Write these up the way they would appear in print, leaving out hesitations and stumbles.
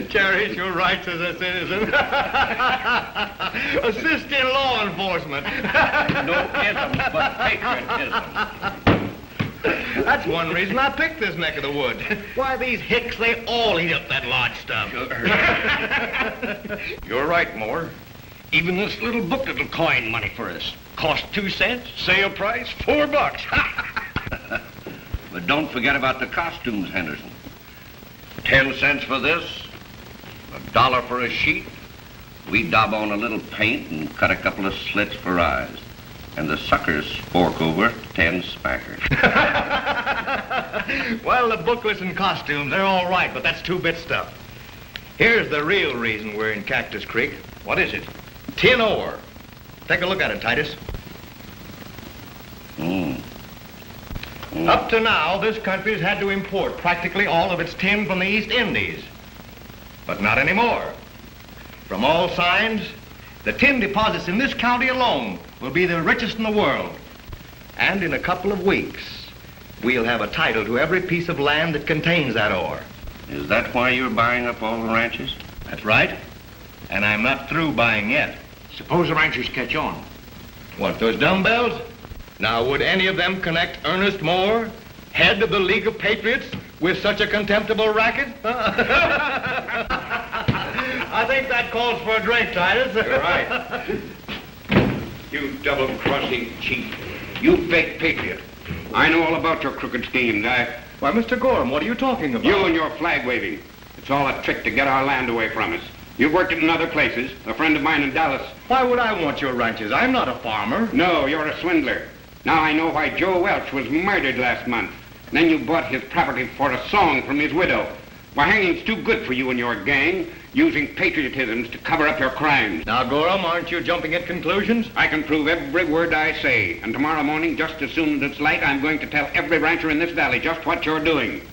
Cherish your rights as a citizen. Assist in law enforcement. No isms, but patriotism. That's one reason I picked this neck of the woods. Why, these hicks, they all eat up that lodge stuff. You're right, Moore. Even this little book that'll coin money for us. Cost 2 cents, sale price, $4. But don't forget about the costumes, Henderson. 10 cents for this, $1 for a sheet. We daub on a little paint and cut a couple of slits for eyes. And the suckers fork over 10 smackers. Well, the booklets and costumes, they're all right, but that's 2-bit stuff. Here's the real reason we're in Cactus Creek. What is it? Tin ore. Take a look at it, Titus. Up to now, this country's had to import practically all of its tin from the East Indies. But not anymore. From all signs, the tin deposits in this county alone will be the richest in the world. And in a couple of weeks, we'll have a title to every piece of land that contains that ore. Is that why you're buying up all the ranches? That's right. And I'm not through buying yet. Suppose the ranchers catch on. What, those dumbbells? Now, would any of them connect Ernest Moore, head of the League of Patriots, with such a contemptible racket? I think that calls for a drink, Titus. You're right. You double-crossing cheat. You fake patriot. I know all about your crooked schemes. Why, Mr. Gorham, what are you talking about? You and your flag waving. It's all a trick to get our land away from us. You've worked it in other places. A friend of mine in Dallas. Why would I want your ranches? I'm not a farmer. No, you're a swindler. Now I know why Joe Welch was murdered last month. And then you bought his property for a song from his widow. Why, hanging's too good for you and your gang, using patriotisms to cover up your crimes. Now, Gorham, aren't you jumping at conclusions? I can prove every word I say. And tomorrow morning, just as soon as it's light, I'm going to tell every rancher in this valley just what you're doing.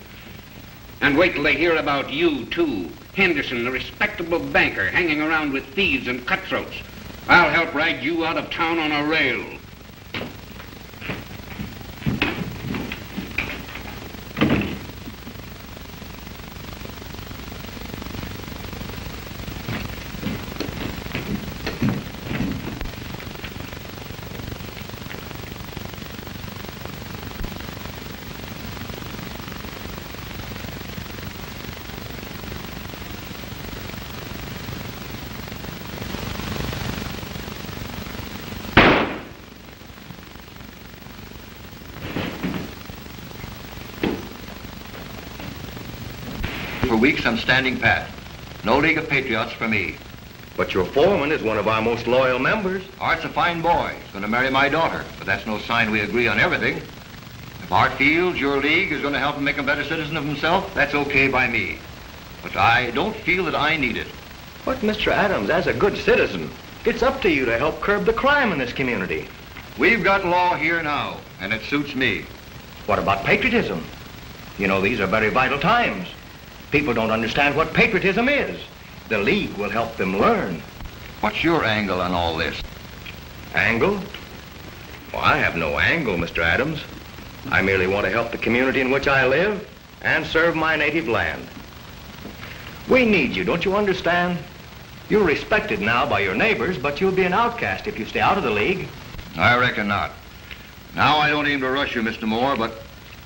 And wait till they hear about you, too. Henderson, the respectable banker, hanging around with thieves and cutthroats. I'll help ride you out of town on a rail. For weeks, I'm standing pat. No League of Patriots for me. But your foreman is one of our most loyal members. Art's a fine boy. He's going to marry my daughter, but that's no sign we agree on everything. If Art feels your league is going to help him make a better citizen of himself, that's okay by me. But I don't feel that I need it. But, Mr. Adams, as a good citizen, it's up to you to help curb the crime in this community. We've got law here now, and it suits me. What about patriotism? You know, these are very vital times. People don't understand what patriotism is. The League will help them learn. What's your angle on all this? Angle? Well, I have no angle, Mr. Adams. I merely want to help the community in which I live and serve my native land. We need you, don't you understand? You're respected now by your neighbors, but you'll be an outcast if you stay out of the League. I reckon not. Now I don't aim to rush you, Mr. Moore, but,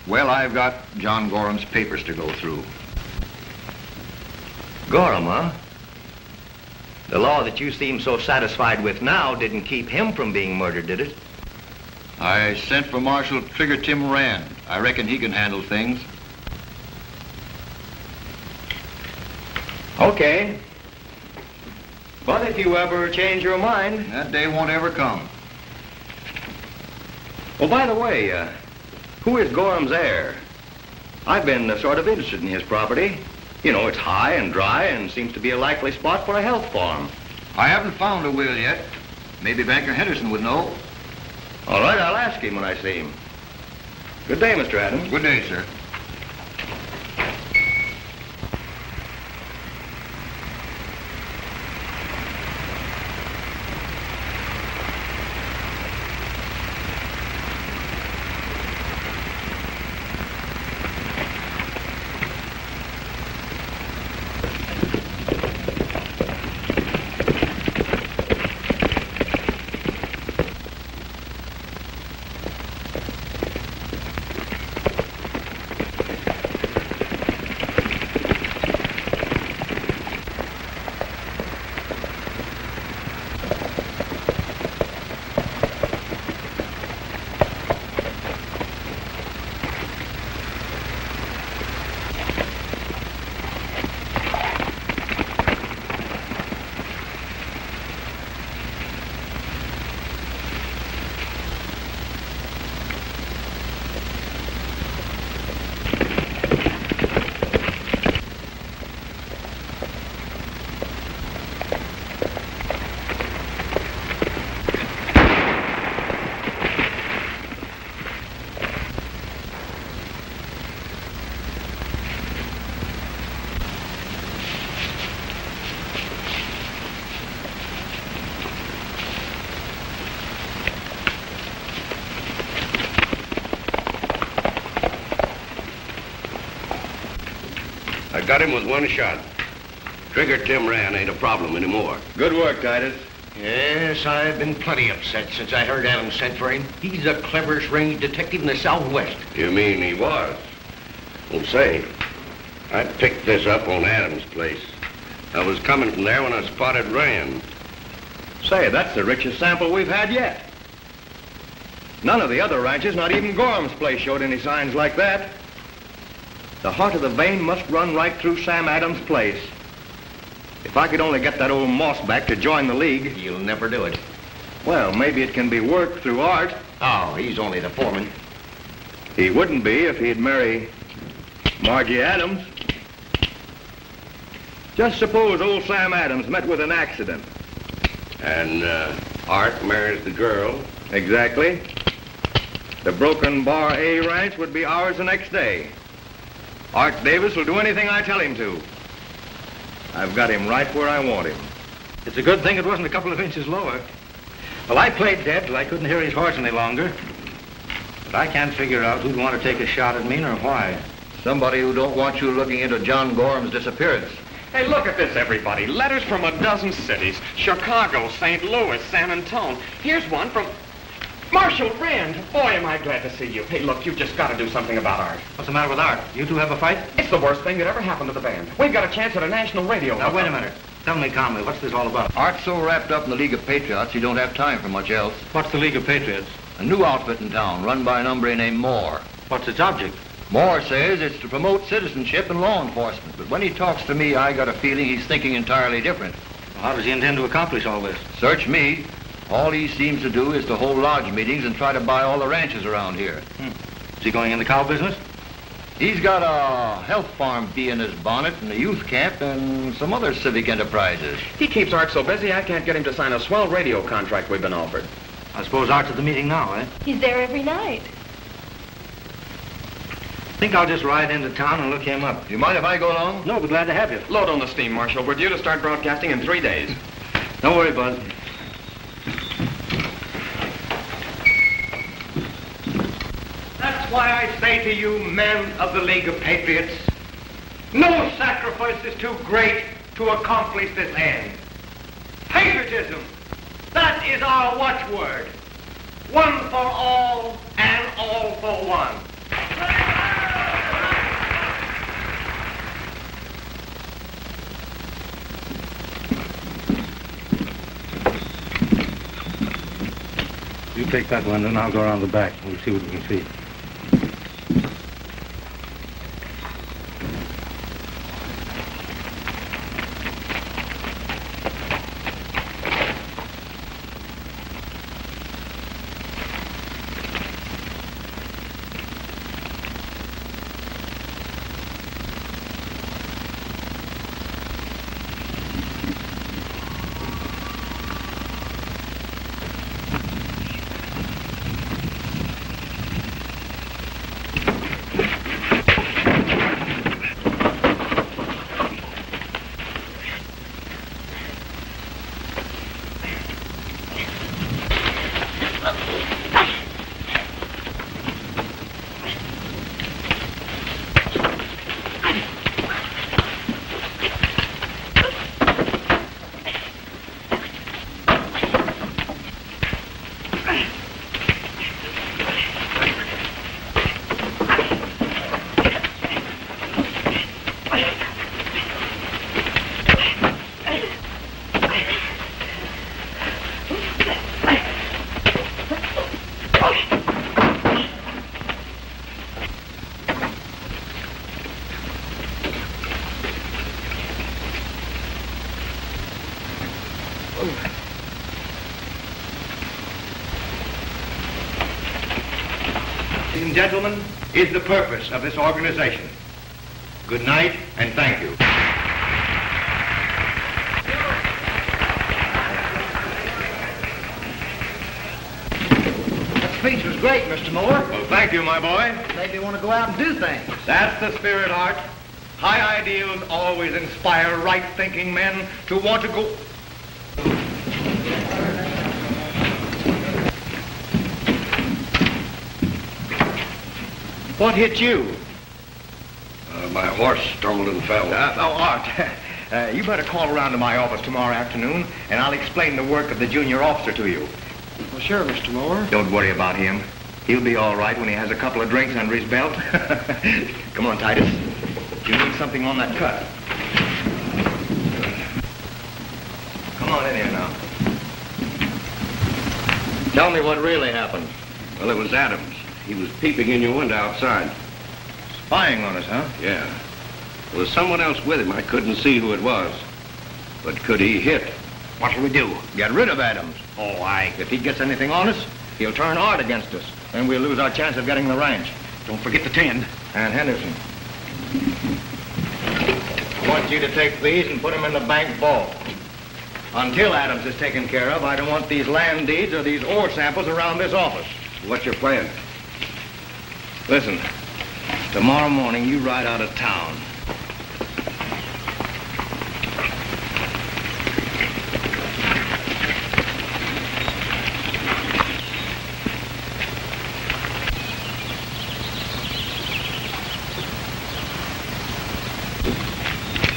well, I've got John Gorham's papers to go through. Gorham, huh? The law that you seem so satisfied with now didn't keep him from being murdered, did it? I sent for Marshal Trigger Tim Rand. I reckon he can handle things. Okay. But if you ever change your mind... That day won't ever come. Well, by the way, who is Gorham's heir? I've been sort of interested in his property. You know, it's high and dry and seems to be a likely spot for a health farm. I haven't found a will yet. Maybe Banker Henderson would know. All right, I'll ask him when I see him. Good day, Mr. Adams. Good day, sir. Got him with one shot. Trigger Tim ran ain't a problem anymore. Good work, Titus. Yes, I've been plenty upset since I heard Adams sent for him. He's the cleverest range detective in the Southwest. You mean he was? Well, say, I picked this up on Adams' place. I was coming from there when I spotted Rand. Say, that's the richest sample we've had yet. None of the other ranches, not even Gorham's place, showed any signs like that. The heart of the vein must run right through Sam Adams' place. If I could only get that old Moss back to join the league. You'll never do it. Well, maybe it can be worked through Art. Oh, he's only the foreman. He wouldn't be if he'd marry Margie Adams. Just suppose old Sam Adams met with an accident. And Art marries the girl. Exactly. The Broken Bar A ranch would be ours the next day. Art Davis will do anything I tell him to. I've got him right where I want him. It's a good thing it wasn't a couple of inches lower. Well, I played dead till I couldn't hear his horse any longer. But I can't figure out who'd want to take a shot at me nor why. Somebody who don't want you looking into John Gorham's disappearance. Hey, look at this, everybody. Letters from a dozen cities. Chicago, St. Louis, San Antonio. Here's one from Marshal, Rand. Boy, am I glad to see you. Hey, look, you've just got to do something about Art. What's the matter with Art? You two have a fight? It's the worst thing that ever happened to the band. We've got a chance at a national radio. Now, wait a minute. Tell me calmly, what's this all about? Art's so wrapped up in the League of Patriots, he don't have time for much else. What's the League of Patriots? A new outfit in town, run by an hombre named Moore. What's its object? Moore says it's to promote citizenship and law enforcement. But when he talks to me, I got a feeling he's thinking entirely different. Well, how does he intend to accomplish all this? Search me. All he seems to do is to hold lodge meetings and try to buy all the ranches around here. Is he going in the cow business? He's got a health farm fee in his bonnet and a youth camp and some other civic enterprises. He keeps Art so busy, I can't get him to sign a swell radio contract we've been offered. I suppose Art's at the meeting now, eh? He's there every night. I think I'll just ride into town and look him up. You mind if I go along? No, we're glad to have you. Load on the steam, Marshal. We're due to start broadcasting in 3 days. Don't worry, Buzz. That's why I say to you, men of the League of Patriots, no sacrifice is too great to accomplish this end. Patriotism, that is our watchword. One for all and all for one. You take that one, and I'll go around the back. We'll see what we can see. Ladies and gentlemen, is the purpose of this organization. Good night, and thank you. That speech was great, Mr. Moore. Well, thank you, my boy. Maybe you want to go out and do things. That's the spirit, Art. High ideals always inspire right-thinking men to want to go... What hit you? A My horse stumbled and fell. Art, you better call around to my office tomorrow afternoon, and I'll explain the work of the junior officer to you. Well, sure, Mr. Moore. Don't worry about him. He'll be all right when he has a couple of drinks under his belt. Come on, Titus. You need something on that cut. Come on in here now. Tell me what really happened. Well, it was Adams. He was peeping in your window outside. Spying on us, huh? Yeah. There was someone else with him. I couldn't see who it was. But could he hit? What shall we do? Get rid of Adams. Oh, aye. If he gets anything on us, he'll turn Art against us. Then we'll lose our chance of getting the ranch. Don't forget the tin. And Henderson. I want you to take these and put them in the bank vault. Until Adams is taken care of, I don't want these land deeds or these ore samples around this office. What's your plan? Listen, tomorrow morning you ride out of town.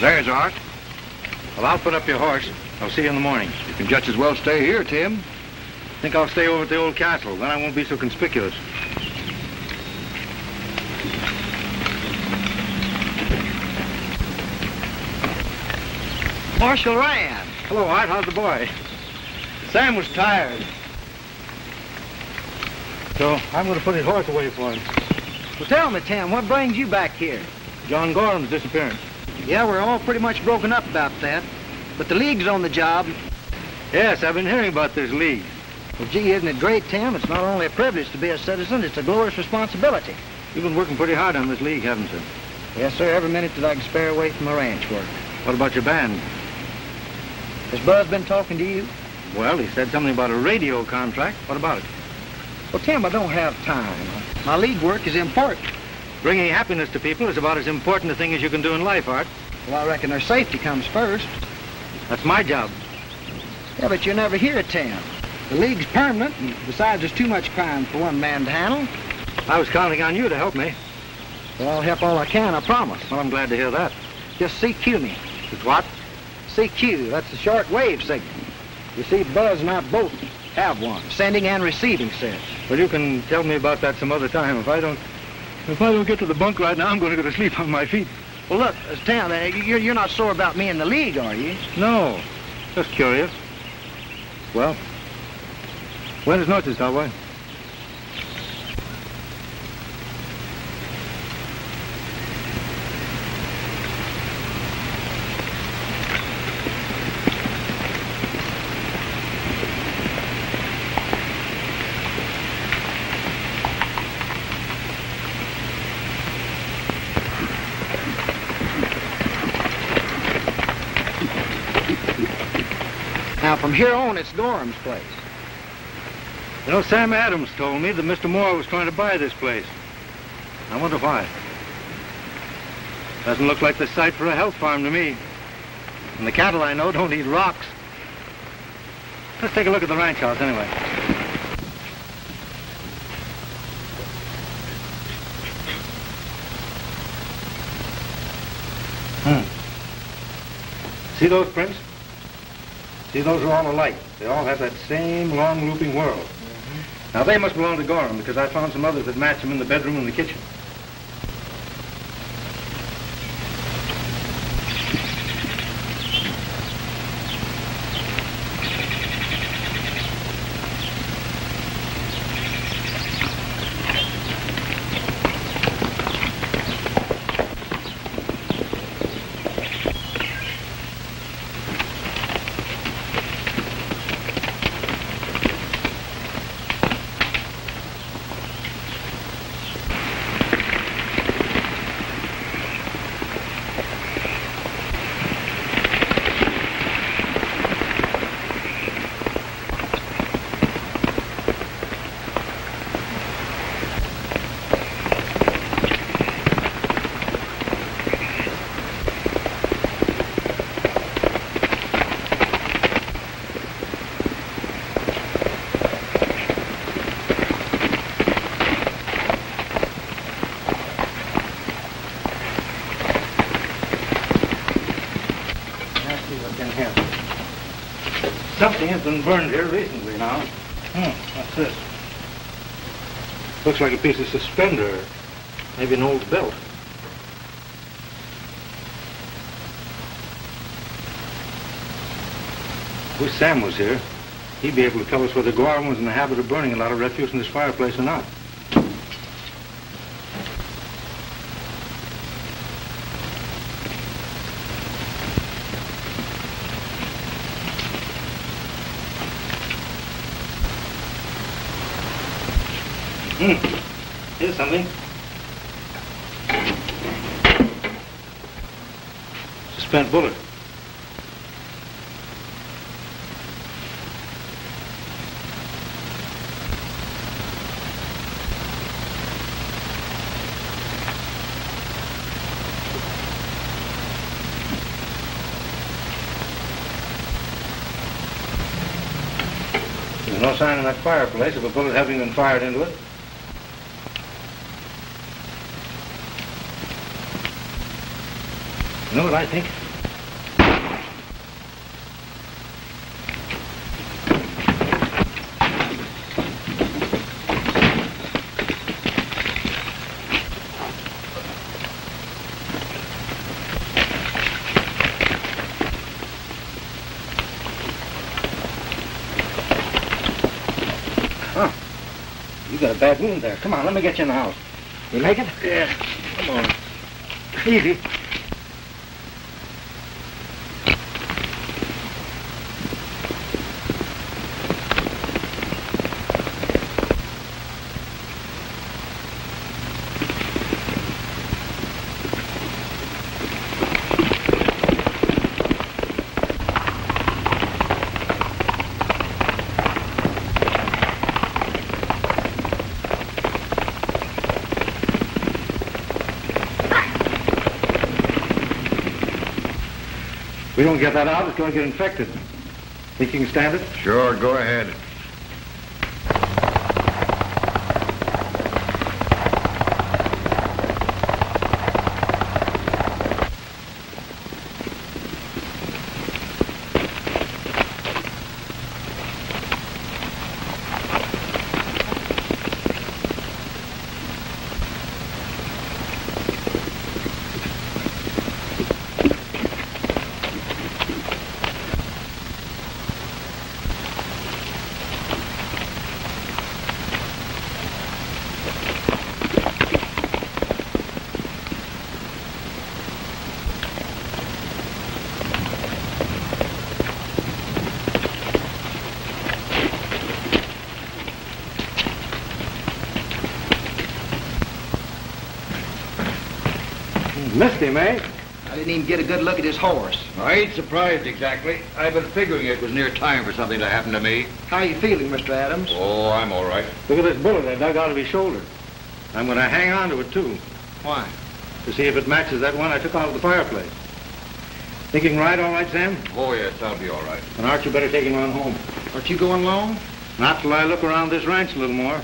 There's Art. Well, I'll put up your horse. I'll see you in the morning. You can just as well stay here, Tim. Think I'll stay over at the old castle. Then I won't be so conspicuous. Marshal Rand. Hello, Art. How's the boy? Sam was tired. So I'm going to put his horse away for him. Well, tell me, Tim, what brings you back here? John Gorham's disappearance. Yeah, we're all pretty much broken up about that. But the League's on the job. Yes, I've been hearing about this league. Well, gee, isn't it great, Tim? It's not only a privilege to be a citizen, it's a glorious responsibility. You've been working pretty hard on this league, haven't you? Yes, sir, every minute that I can spare away from my ranch work. What about your band? Has Buzz been talking to you? Well, he said something about a radio contract. What about it? Well, Tim, I don't have time. My league work is important. Bringing happiness to people is about as important a thing as you can do in life, Art. Well, I reckon their safety comes first. That's my job. Yeah, but you're never here, Tim. The League's permanent, and besides, there's too much crime for one man to handle. I was counting on you to help me. Well, I'll help all I can, I promise. Well, I'm glad to hear that. Just CQ me. It's what? CQ, that's the short wave signal. You see, Buzz and I both have one, sending and receiving set. Well, you can tell me about that some other time. If I don't get to the bunk right now, I'm going to go to sleep on my feet. Well, look, Tim, you're not sore about me and the League, are you? No, just curious. Well, buenas noches, cowboy. Now, from here on, it's Gorham's place. You know, Sam Adams told me that Mr. Moore was trying to buy this place. I wonder why. Doesn't look like the site for a health farm to me. And the cattle I know don't eat rocks. Let's take a look at the ranch house anyway. See those prints? See, those are all alike. They all have that same long looping whorl. Now, they must belong to Gorham because I found some others that match them in the bedroom and the kitchen. Something has been burned here recently now. What's this? Looks like a piece of suspender. Maybe an old belt. Wish Sam was here. He'd be able to tell us whether Gorham was in the habit of burning a lot of refuse in this fireplace or not. Here's something. It's a spent bullet. There's no sign in that fireplace of a bullet having been fired into it. You know what I think? Huh. You got a bad wound there. Come on, let me get you in the house. You make it? Yeah. Come on. Easy. If we don't get that out, it's going to get infected. Think you can stand it? Sure, go ahead. Missed him, eh? I didn't even get a good look at his horse. I ain't surprised exactly. I've been figuring it was near time for something to happen to me. How you feeling, Mr. Adams? Oh, I'm all right. Look at this bullet I dug out of his shoulder. I'm going to hang on to it, too, Why? to see if it matches that one I took out of the fireplace. Think you can ride all right, Sam? Oh, yes, I'll be all right. Then aren't you better take him on home? Aren't you going alone? Not till I look around this ranch a little more.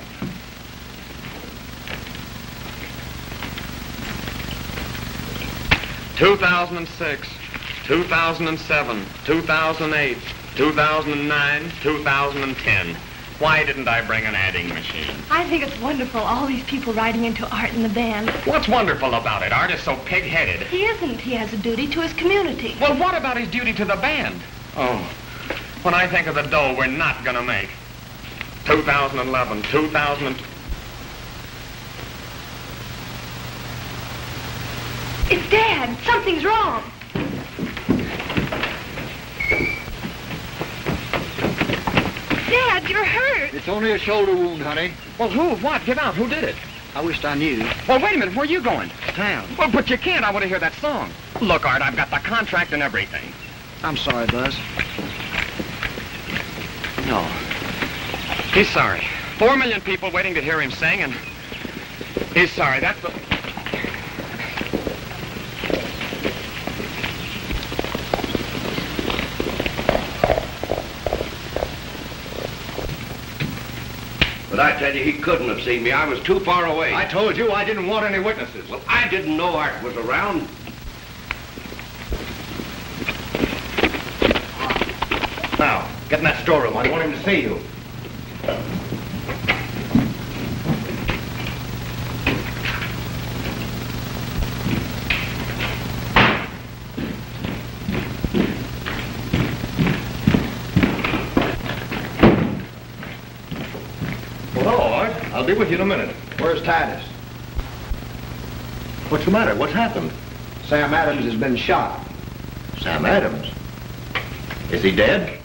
$2006, 2007, 2008, 2009, 2010. Why didn't I bring an adding machine? I think it's wonderful, all these people writing into Art in the band. What's wonderful about it? Art is so pig-headed. He isn't. He has a duty to his community. Well, what about his duty to the band? Oh, when I think of the dough we're not gonna make. 2011, 2000... It's Dad. Something's wrong. Dad, you're hurt. It's only a shoulder wound, honey. Well, who? What? Get out. Who did it? I wished I knew. Well, wait a minute. Where are you going? Town. Well, but you can't. I want to hear that song. Look, Art, I've got the contract and everything. I'm sorry, Buzz. No. He's sorry. 4 million people waiting to hear him sing, and he's sorry. That's the... But I tell you, he couldn't have seen me. I was too far away. I told you I didn't want any witnesses. Well, I didn't know Art was around. Now, Get in that storeroom. I want him to see you. I'll be with you in a minute. Where's Titus? What's the matter? What's happened? Sam Adams has been shot. Sam Adams? Is he dead?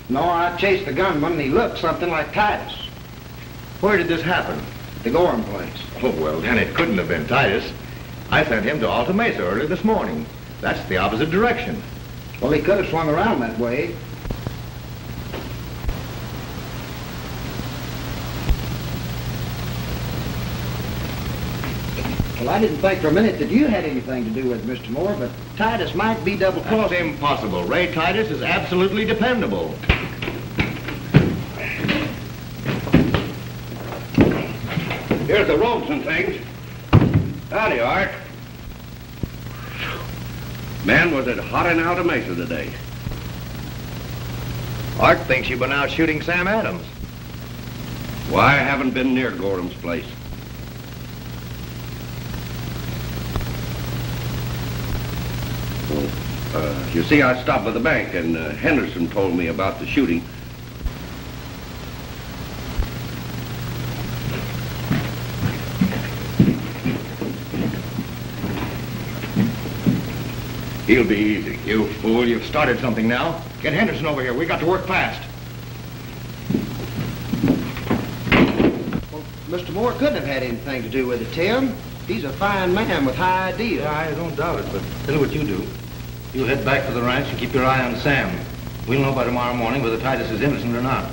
No, I chased the gunman and he looked something like Titus. Where did this happen? The Gorham place. Oh, well, then it couldn't have been Titus. I sent him to Alta Mesa early this morning. That's the opposite direction. Well, he could have swung around that way. Well, I didn't think for a minute that you had anything to do with it, Mr. Moore, but Titus might be double-crossed. That's impossible. Ray Titus is absolutely dependable. Here's the ropes and things. Howdy, Art. Man, was it hot in Alta Mesa today. Art thinks you've been out shooting Sam Adams. Why, I haven't been near Gorham's place. You see, I stopped by the bank, and Henderson told me about the shooting. He'll be easy. You fool, you've started something now. Get Henderson over here. We got to work fast. Well, Mr. Moore couldn't have had anything to do with it, Tim. He's a fine man with high ideas. Yeah, I don't doubt it, but tell you what you do. You head back to the ranch and keep your eye on Sam. We'll know by tomorrow morning whether Titus is innocent or not.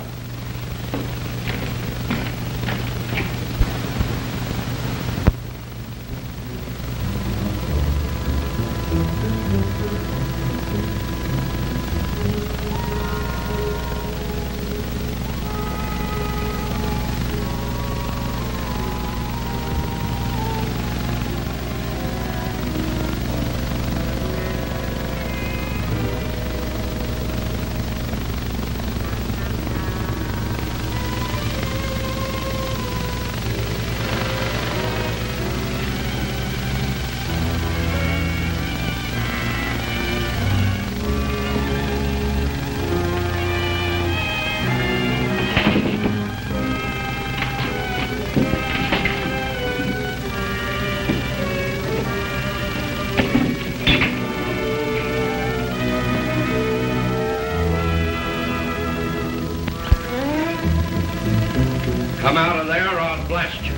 Come out of there or I'll blast you.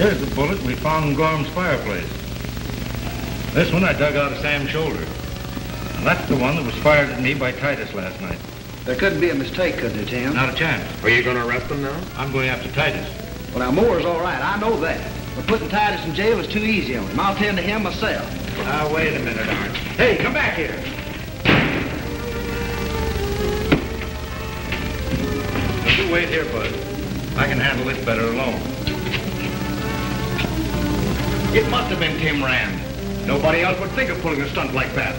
Here's the bullet we found in Gorham's fireplace. This one I dug out of Sam's shoulder. And that's the one that was fired at me by Titus last night. There couldn't be a mistake, could there, Tim? Not a chance. Are you going to arrest him now? I'm going after Titus. Well, now, Moore's all right. I know that. But putting Titus in jail is too easy on him. I'll tend to him myself. Now, wait a minute, Art. Hey, come back here. Now, you wait here, Bud. I can handle this better alone. It must have been Tim Rand. Nobody else would think of pulling a stunt like that.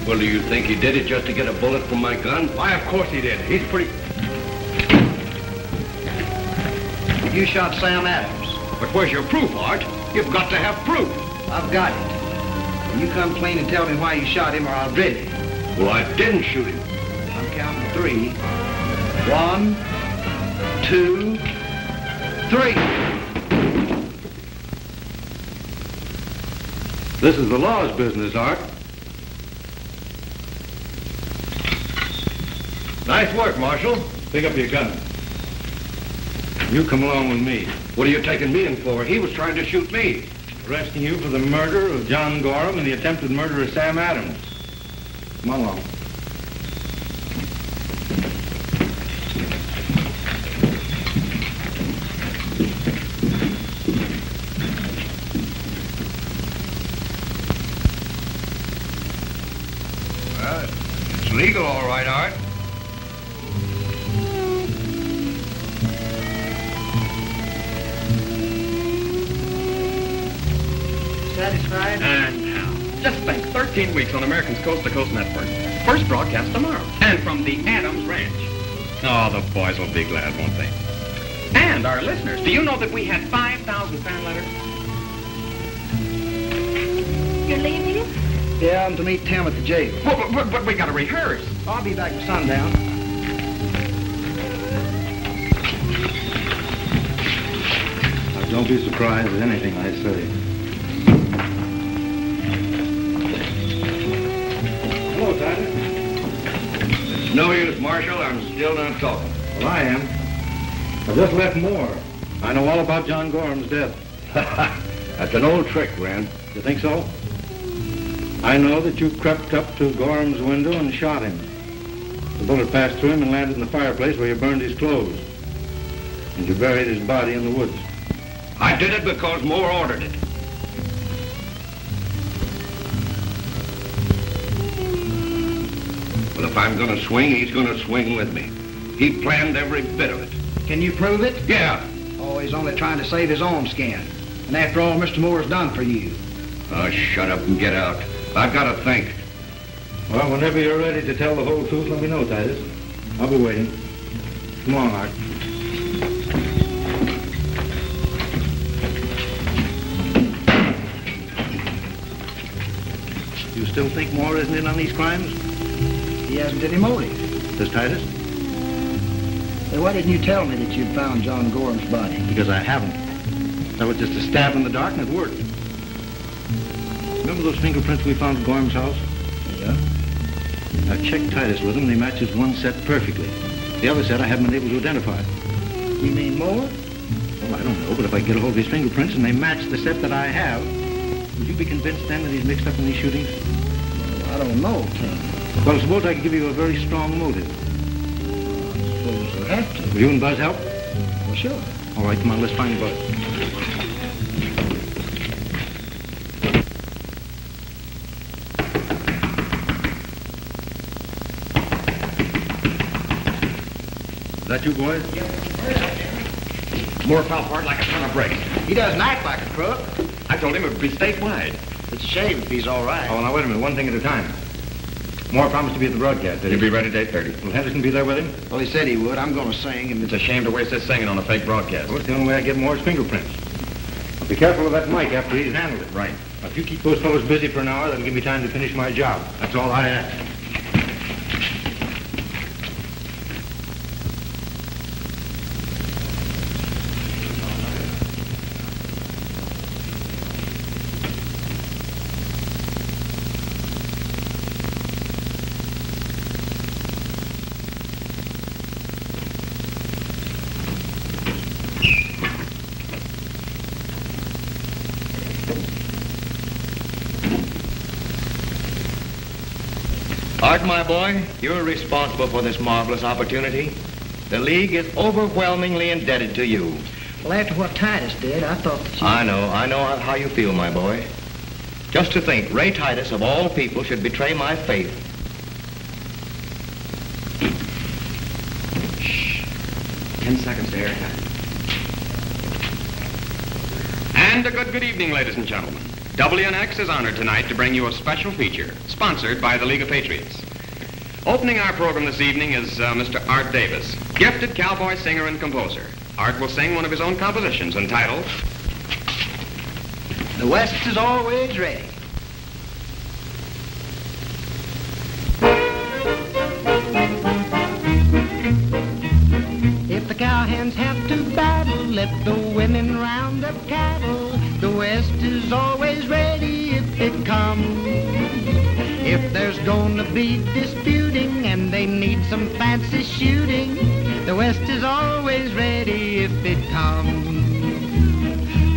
Well, do you think he did it just to get a bullet from my gun? Why, of course he did. He's pretty... You shot Sam Adams. But where's your proof, Art? You've got to have proof. I've got it. You come clean and tell me why you shot him or I'll drill you. Well, I didn't shoot him. I'm counting 3. 1, 2, 3. This is the law's business, Art. Nice work, Marshal. Pick up your gun. You come along with me. What are you taking me in for? He was trying to shoot me. Arresting you for the murder of John Gorham and the attempted murder of Sam Adams. Come along. Well, it's legal, all right, Art. Satisfied? And how? Just think, 13 weeks on American's Coast to Coast Network. First broadcast tomorrow. And from the Adams Ranch. Oh, the boys will be glad, won't they? And our listeners, do you know that we had 5,000 fan letters? You're leaving? Yeah, I'm to meet Tim at the jail. But we got to rehearse. I'll be back by sundown. Now, don't be surprised at anything I say. Hello, Titus. It's no use, Marshal. I'm still not talking. Well, I am. I just left Moore. I know all about John Gorham's death. That's an old trick, Rand. You think so? I know that you crept up to Gorham's window and shot him. The bullet passed through him and landed in the fireplace where you burned his clothes. And you buried his body in the woods. I did it because Moore ordered it. Well, if I'm going to swing, he's going to swing with me. He planned every bit of it. Can you prove it? Yeah. Oh, he's only trying to save his own skin. And after all Mr. Moore's done for you. Oh, shut up and get out. I've got to think. Well, whenever you're ready to tell the whole truth, let me know, Titus. I'll be waiting. Come on, Art. You still think Moore isn't in on these crimes? He hasn't any motive. Does Titus? Hey, why didn't you tell me that you'd found John Gorham's body? Because I haven't. That was just a stab in the dark and it worked. Remember those fingerprints we found at Gorham's house? Yeah. I checked Titus with them and they matched his one set perfectly. The other set I haven't been able to identify. You mean Moore? Well, I don't know, but if I get a hold of his fingerprints and they match the set that I have, would you be convinced then that he's mixed up in these shootings? Well, I don't know, Tim. Well, suppose I could give you a very strong motive. I suppose I'll have to. Will you and Buzz help? Well, sure. All right, come on, let's find Buzz. Is that you, boys? Moore fell for it like a ton of bricks. He doesn't act like a crook. I told him it would be statewide. It's a shame if he's all right. Oh, now, wait a minute. One thing at a time. Moore promised to be at the broadcast. He'll be ready at 8:30. Will Henderson be there with him? Well, he said he would. I'm going to sing, and It's a shame to waste this singing on a fake broadcast. Well, it's the only way I get Moore's fingerprints. But be careful of that mic after he's handled it. Right. Now, if you keep those fellows busy for an hour, that'll give me time to finish my job. That's all I ask. Art, my boy, you're responsible for this marvelous opportunity. The League is overwhelmingly indebted to you. Well, after what Titus did, I thought that you... I know how you feel, my boy. Just to think, Ray Titus, of all people, should betray my faith. Shh. 10 seconds to airtime. And a good evening, ladies and gentlemen. WNX is honored tonight to bring you a special feature, sponsored by the League of Patriots. Opening our program this evening is Mr. Art Davis, gifted cowboy singer and composer. Art will sing one of his own compositions entitled, The West is Always Ready. If the cowhands have to battle, let the women round up cattle. The West is always ready if it comes. If there's gonna be disputing and they need some fancy shooting, the West is always ready if it comes.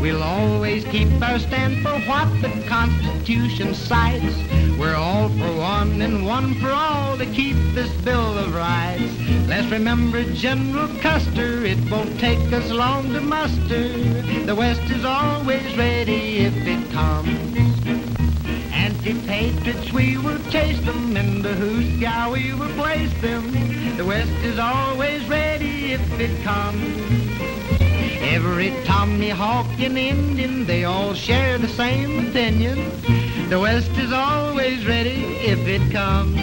We'll always keep our stand for what the Constitution cites. We're all for one and one for all to keep this Bill of Rights. Let's remember General Custer, it won't take us long to muster. The West is always ready if it comes. Anti-patriots, we will chase them, in the whose sky we will place them. The West is always ready if it comes. Every Tommy Hawk and Indian, they all share the same opinion. The West is always ready if it comes.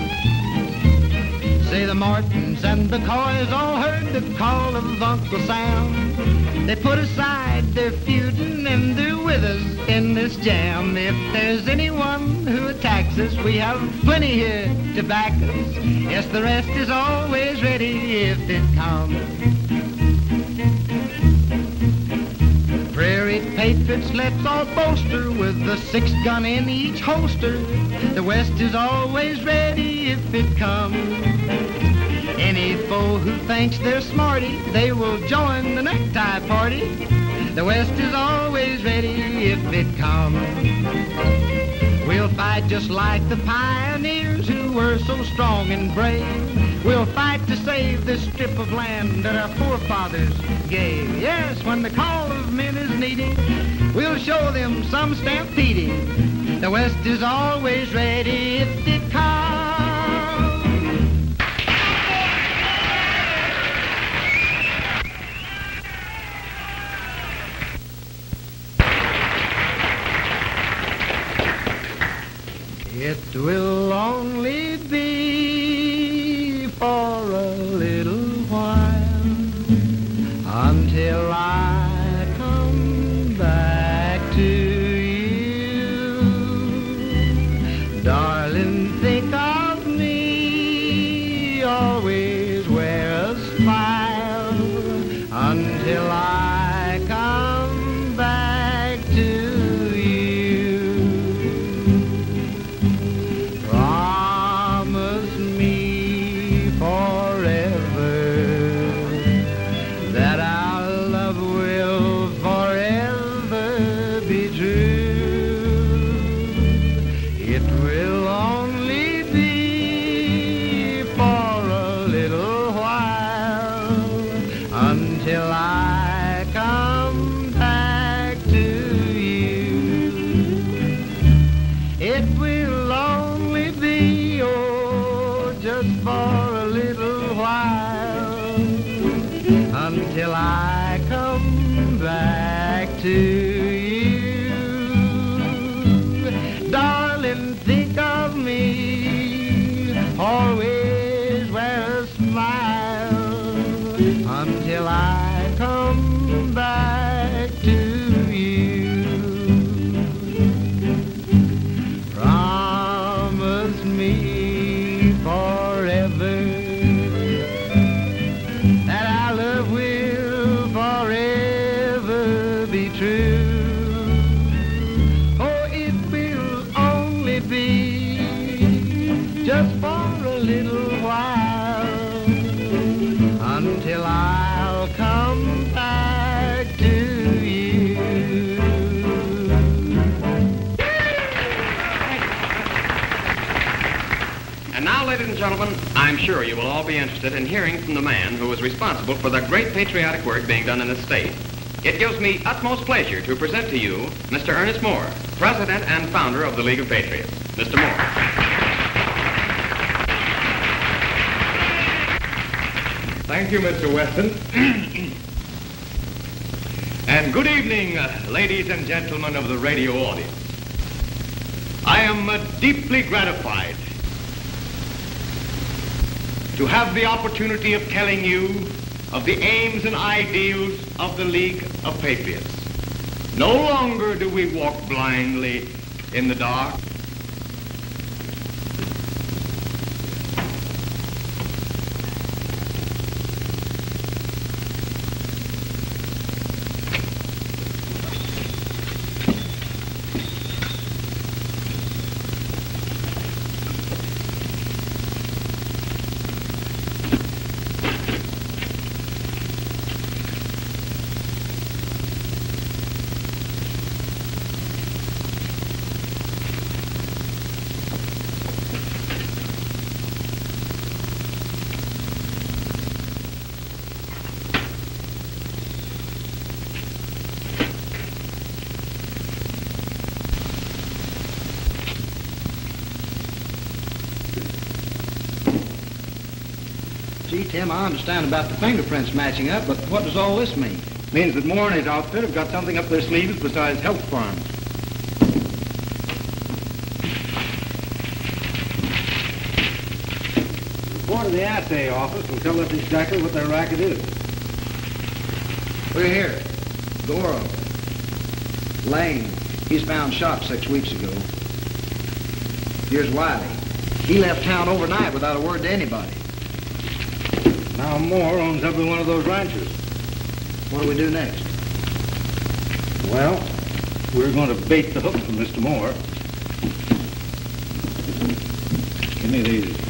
Say the Martins and the Coys all heard the call of Uncle Sam. They put aside their feuding and they're with us in this jam. If there's anyone who attacks us, we have plenty here to back us. Yes, the rest is always ready if it comes. Prairie patriots, let's all bolster with a 6-gun in each holster. The West is always ready if it comes. Any foe who thinks they're smarty, they will join the necktie party. The West is always ready if it comes. We'll fight just like the pioneers who were so strong and brave. We'll fight to save this strip of land that our forefathers gave. Yes, when the call of men is needed, we'll show them some stampeding. The West is always ready if it comes. It will only be for a little while until I come back to you. Darling, think of me, always wear a smile until I come back to you. Until I come back to you. Darling, think of me, always wear a smile until I come back to you. Promise me forever that our love will forever be true. gentlemen, I'm sure you will all be interested in hearing from the man who is responsible for the great patriotic work being done in this state. It gives me utmost pleasure to present to you Mr. Ernest Moore, President and founder of the League of Patriots. Mr. Moore. Thank you, Mr. Weston. And good evening, ladies and gentlemen of the radio audience. I am deeply gratified to have the opportunity of telling you of the aims and ideals of the League of Patriots. No longer do we walk blindly in the dark. Gee, Tim, I understand about the fingerprints matching up, but what does all this mean? Means that Moore and his outfit have got something up their sleeves besides health farms. The report of the assay office will tell us exactly what their racket is. We're here. Goro. Lane. He's found shot 6 weeks ago. Here's Wiley. He left town overnight without a word to anybody. Now Moore owns every one of those ranches. What do we do next? Well, we're going to bait the hook for Mr. Moore. Give me these.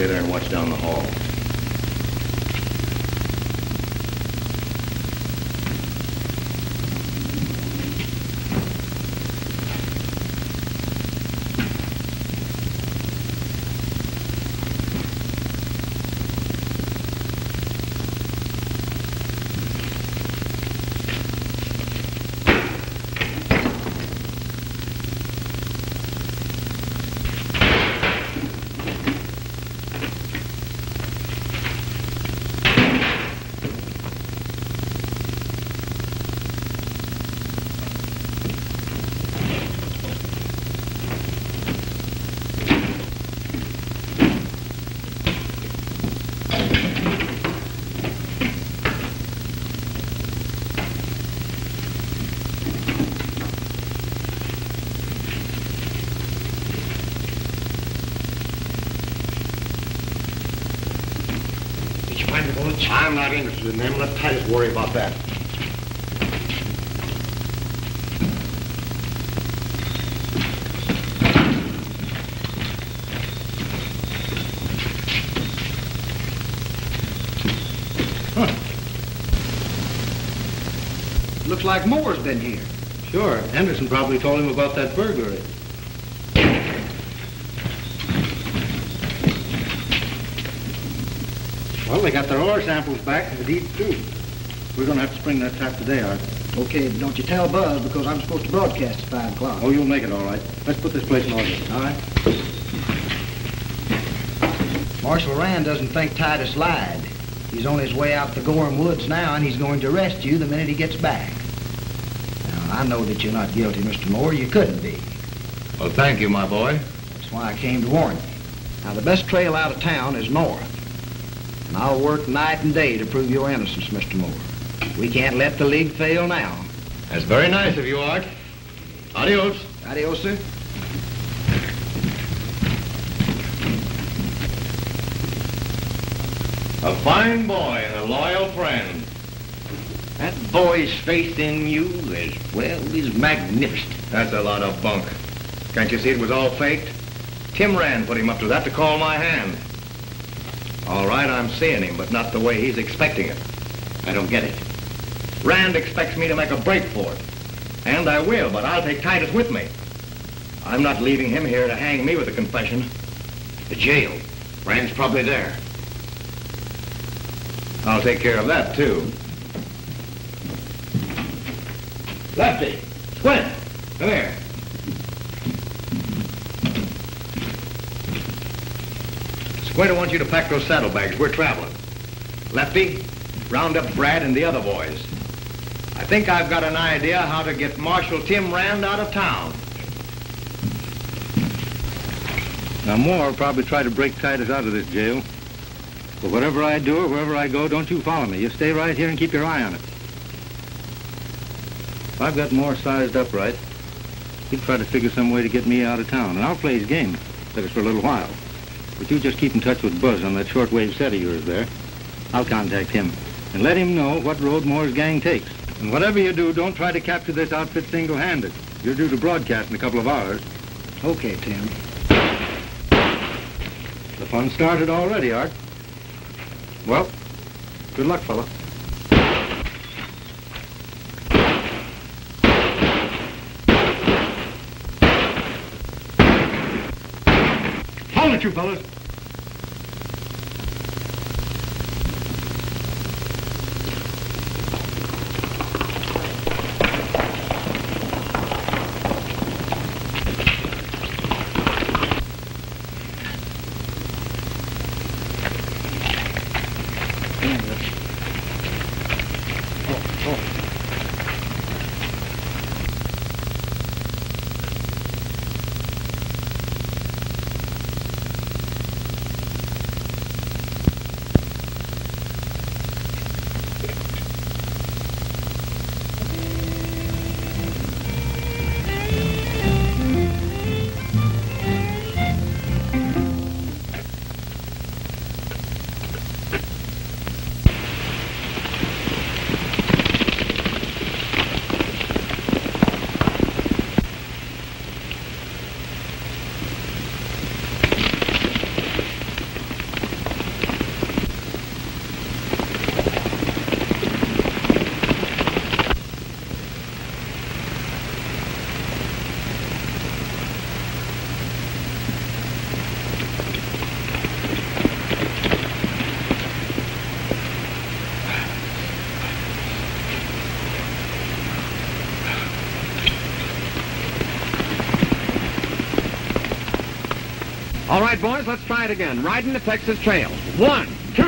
Stay there and watch down the hall. I'm not interested in them. Let Titus worry about that. Looks like Moore's been here. Sure. Henderson probably told him about that burglary. Well, they got their ore samples back and the deeds too. We're going to have to spring that trap today, Art. Okay, but don't you tell Buzz, because I'm supposed to broadcast at 5 o'clock. Oh, you'll make it all right. Let's put this place in order. All right. Marshal Rand doesn't think Titus lied. He's on his way out to Gorham Woods now, and he's going to arrest you the minute he gets back. Now, I know that you're not guilty, Mr. Moore. You couldn't be. Well, thank you, my boy. That's why I came to warn you. Now, the best trail out of town is north. And I'll work night and day to prove your innocence, Mr. Moore. We can't let the League fail now. That's very nice of you, Art. Adios. Adios, sir. A fine boy and a loyal friend. That boy's faith in you is magnificent. That's a lot of bunk. Can't you see it was all faked? Tim Rand put him up to that to call my hand. All right, I'm seeing him, but not the way he's expecting it. I don't get it. Rand expects me to make a break for it. And I will, but I'll take Titus with me. I'm not leaving him here to hang me with a confession. The jail. Rand's probably there. I'll take care of that, too. Lefty, Squint, come here. Squint, I want you to pack those saddlebags. We're traveling. Lefty, round up Brad and the other boys. I think I've got an idea how to get Marshal Tim Rand out of town. Now, Moore will probably try to break Titus out of this jail. But whatever I do or wherever I go, don't you follow me. You stay right here and keep your eye on it. If I've got Moore sized up right, he'll try to figure some way to get me out of town. And I'll play his game. That is for a little while. But you just keep in touch with Buzz on that shortwave set of yours there. I'll contact him and let him know what road Moore's gang takes. And whatever you do, don't try to capture this outfit single-handed. You're due to broadcast in a couple of hours. Okay, Tim. The fun started already, Art. Well, good luck, fella. Hold it, you fellas. All right, boys, let's try it again. Riding the Texas Trail. 1, 2.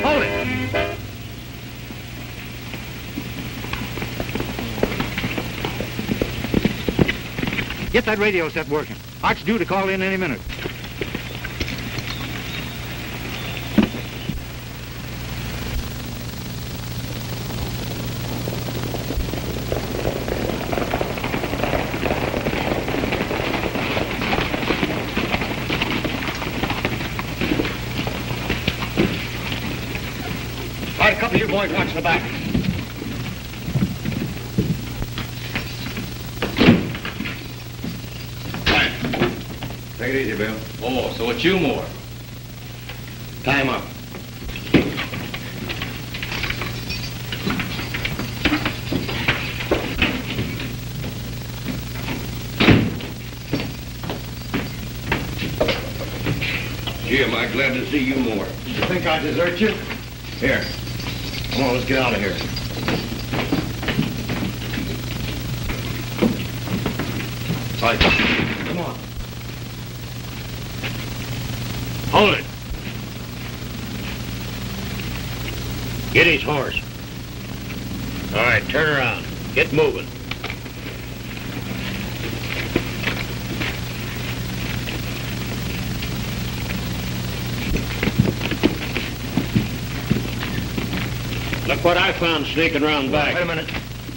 Hold it. Get that radio set working. Art's due to call in any minute. All right, a couple of you boys watch the back. Take it easy, Bill. Oh, so it's you, Moore. Tie him up. Gee, am I glad to see you, Moore. You think I desert you? Here. Come on, let's get out of here. Right. Come on. Hold it. Get his horse. All right, turn around. Get moving. Look what I found sneaking around back. Wait a minute.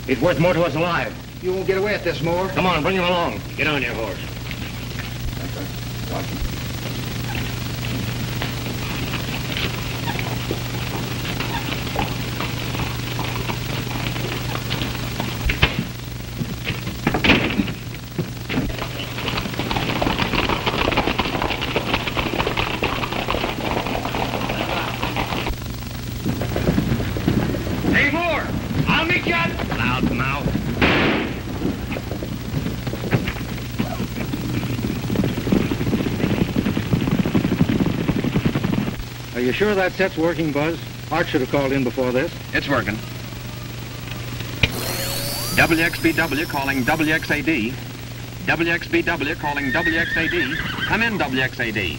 He's worth more to us alive. You won't get away at this, Moore. Come on, bring him along. Get on your horse. Hey, Moore, I'll meet you at... Loud mouth. Are you sure that set's working, Buzz? Art should have called in before this. It's working. WXBW calling WXAD. WXBW calling WXAD. Come in, WXAD.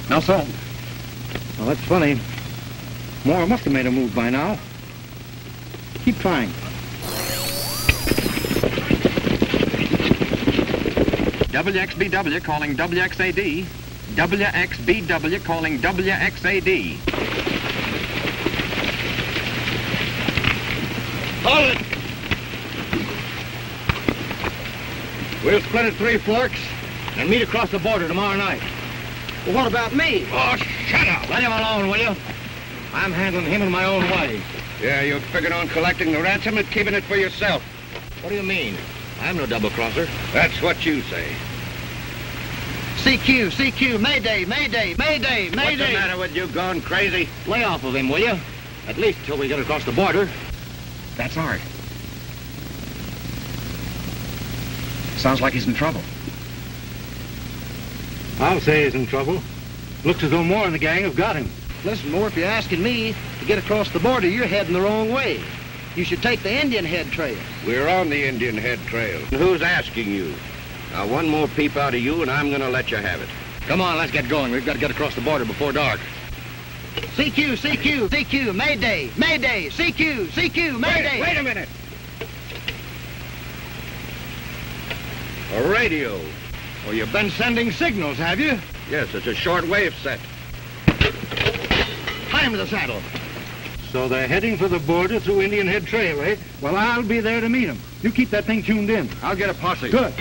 No soul. Well, that's funny. Moore must have made a move by now. Keep trying. WXBW calling WXAD. WXBW calling WXAD. Hold it! We'll split at Three Forks and meet across the border tomorrow night. Well, what about me? Oh, shut up! Let him alone, will you? I'm handling him in my own way. Yeah, you figured on collecting the ransom and keeping it for yourself. What do you mean? I'm no double-crosser. That's what you say. CQ, CQ, Mayday, Mayday, Mayday, Mayday. What's the matter with you, gone crazy? Lay off of him, will you? At least till we get across the border. That's Art. Sounds like he's in trouble. I'll say he's in trouble. Looks as though Moore and the gang have got him. Listen, Moore, if you're asking me to get across the border, you're heading the wrong way. You should take the Indian Head Trail. We're on the Indian Head Trail. And who's asking you? Now, one more peep out of you, and I'm going to let you have it. Come on, let's get going. We've got to get across the border before dark. CQ, CQ, CQ, Mayday, Mayday, CQ, CQ, Mayday. Wait a minute. A radio. Well, you've been sending signals, have you? Yes, it's a short-wave set. Tie him to the saddle. So they're heading for the border through Indian Head Trail, eh? Well, I'll be there to meet them. You keep that thing tuned in. I'll get a posse. Good.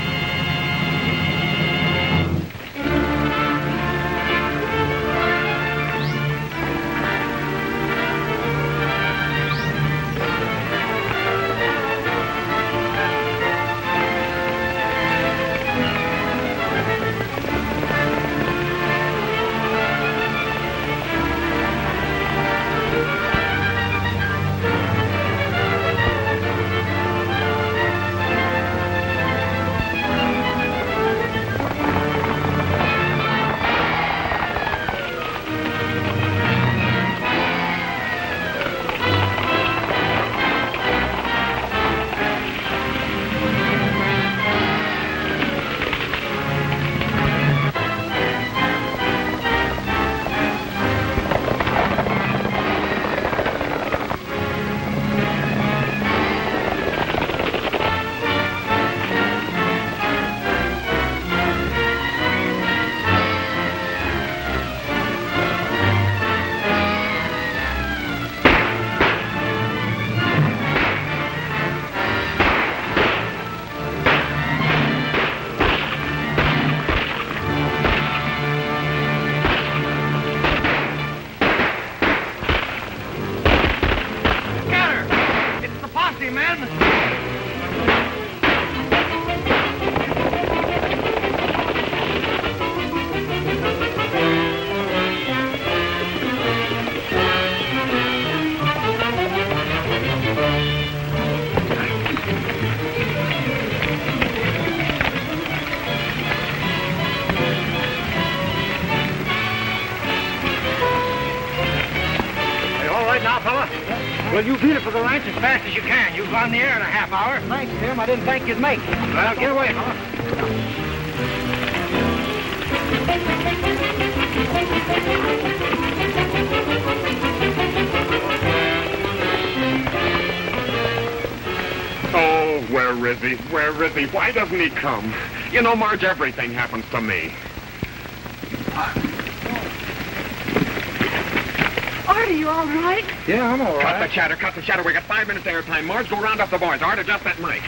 Well, you beat it for the ranch as fast as you can. You'll be on the air in a half hour. Thanks, Tim. I didn't think you'd make it. Well, get away, fella. Oh, where is he? Where is he? Why doesn't he come? You know, Marge, everything happens to me. Artie, you all right? Yeah, I'm all Cut right. the chatter, cut the chatter. We got 5 minutes airtime. Marge, go round up the boys. Art, adjust that mic.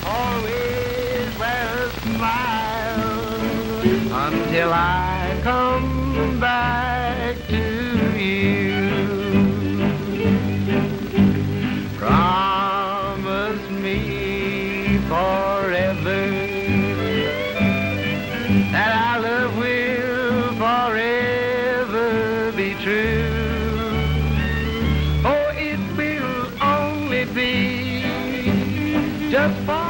Always wear a smile until I come back to you. Promise me forever that our love will forever be true. Oh, it will only be just for